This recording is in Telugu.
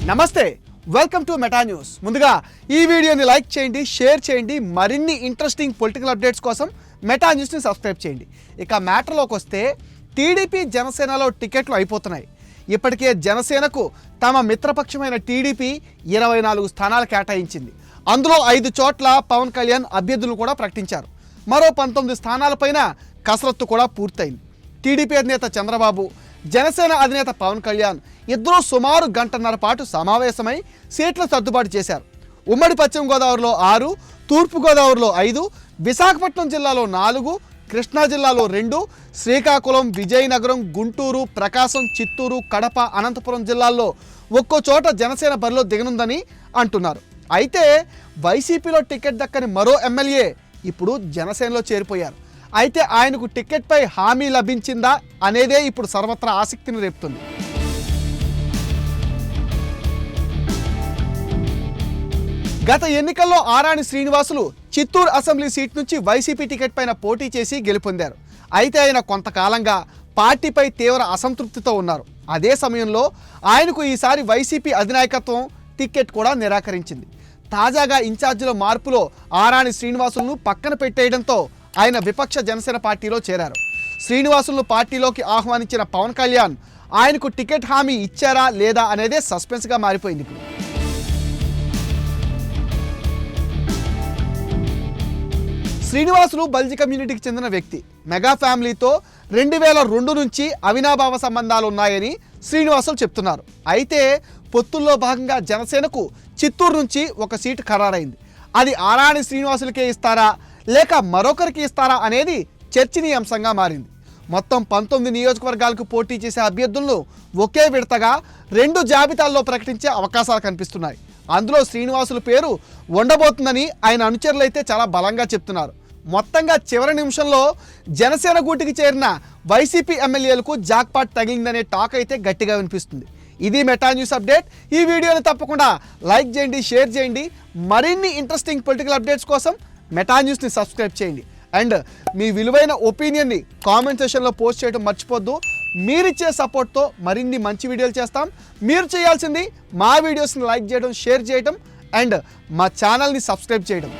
నమస్తే, వెల్కమ్ టు మెటా న్యూస్. ముందుగా ఈ వీడియోని లైక్ చేయండి, షేర్ చేయండి. మరిన్ని ఇంట్రెస్టింగ్ పొలిటికల్ అప్డేట్స్ కోసం మెటా న్యూస్ని సబ్స్క్రైబ్ చేయండి. ఇక మ్యాటర్లోకి వస్తే టీడీపీ జనసేనలో టికెట్లు అయిపోతున్నాయి. ఇప్పటికే జనసేనకు తమ మిత్రపక్షమైన టీడీపీ 24 స్థానాలు కేటాయించింది. అందులో 5 చోట్ల పవన్ కళ్యాణ్ అభ్యర్థులు కూడా ప్రకటించారు. మరో 19 స్థానాలపైన కసరత్తు కూడా పూర్తయింది. టీడీపీ అధినేత చంద్రబాబు, జనసేన అధినేత పవన్ కళ్యాణ్ ఇద్దరూ సుమారు గంటన్నర పాటు సమావేశమై సీట్ల సర్దుబాటు చేశారు. ఉమ్మడి పశ్చిమ గోదావరిలో 6, తూర్పు గోదావరిలో 5, విశాఖపట్నం జిల్లాలో 4, కృష్ణా జిల్లాలో 2, శ్రీకాకుళం, విజయనగరం, గుంటూరు, ప్రకాశం, చిత్తూరు, కడప, అనంతపురం జిల్లాల్లో ఒక్కో చోట జనసేన బరిలో దిగనుందని అంటున్నారు. అయితే వైసీపీలో టికెట్ దక్కని మరో ఎమ్మెల్యే ఇప్పుడు జనసేనలో చేరిపోయారు. అయితే ఆయనకు టికెట్పై హామీ లభించిందా అనేదే ఇప్పుడు సర్వత్రా ఆసక్తిని రేపుతుంది. గత ఎన్నికల్లో ఆరాణి శ్రీనివాసులు చిత్తూరు అసెంబ్లీ సీట్ నుంచి వైసీపీ టికెట్ పైన పోటీ చేసి గెలుపొందారు. అయితే ఆయన కొంతకాలంగా పార్టీపై తీవ్ర అసంతృప్తితో ఉన్నారు. అదే సమయంలో ఆయనకు ఈసారి వైసీపీ అధినాయకత్వం టికెట్ కూడా నిరాకరించింది. తాజాగా ఇన్ఛార్జిలో మార్పులో ఆరాణి శ్రీనివాసులను పక్కన పెట్టేయడంతో ఆయన విపక్ష జనసేన పార్టీలో చేరారు. శ్రీనివాసులను పార్టీలోకి ఆహ్వానించిన పవన్ కళ్యాణ్ ఆయనకు టికెట్ హామీ ఇచ్చారా లేదా అనేదే సస్పెన్స్గా మారిపోయింది. ఇప్పుడు శ్రీనివాసులు బల్జీ కమ్యూనిటీకి చెందిన వ్యక్తి. మెగా ఫ్యామిలీతో 2002 నుంచి అవినాభావ సంబంధాలు ఉన్నాయని శ్రీనివాసులు చెప్తున్నారు. అయితే పొత్తుల్లో భాగంగా జనసేనకు చిత్తూరు నుంచి ఒక సీటు ఖరారైంది. అది ఆరాణి శ్రీనివాసులకే ఇస్తారా లేక మరొకరికి ఇస్తారా అనేది చర్చనీయాంశంగా మారింది. మొత్తం 19 నియోజకవర్గాలకు పోటీ చేసే అభ్యర్థులను ఒకే విడతగా 2 జాబితాల్లో ప్రకటించే అవకాశాలు కనిపిస్తున్నాయి. అందులో శ్రీనివాసుల పేరు ఉండబోతుందని ఆయన అనుచరులైతే చాలా బలంగా చెప్తున్నారు. మొత్తంగా చివరి నిమిషంలో జనసేన గూటికి చేరిన వైసీపీ ఎమ్మెల్యేలకు జాక్పాట్ తగిలిందనే టాక్ అయితే గట్టిగా వినిపిస్తుంది. ఇది మెటా న్యూస్ అప్డేట్. ఈ వీడియోని తప్పకుండా లైక్ చేయండి, షేర్ చేయండి. మరిన్ని ఇంట్రెస్టింగ్ పొలిటికల్ అప్డేట్స్ కోసం మెటా న్యూస్ని సబ్స్క్రైబ్ చేయండి. అండ్ మీ విలువైన ఒపీనియన్ని కామెంట్ సెషన్లో పోస్ట్ చేయడం మర్చిపోద్దు. మీరిచ్చే సపోర్ట్తో మరిన్ని మంచి వీడియోలు చేస్తాం. మీరు చేయాల్సింది మా వీడియోస్ని లైక్ చేయడం, షేర్ చేయడం అండ్ మా ఛానల్ని సబ్స్క్రైబ్ చేయడం.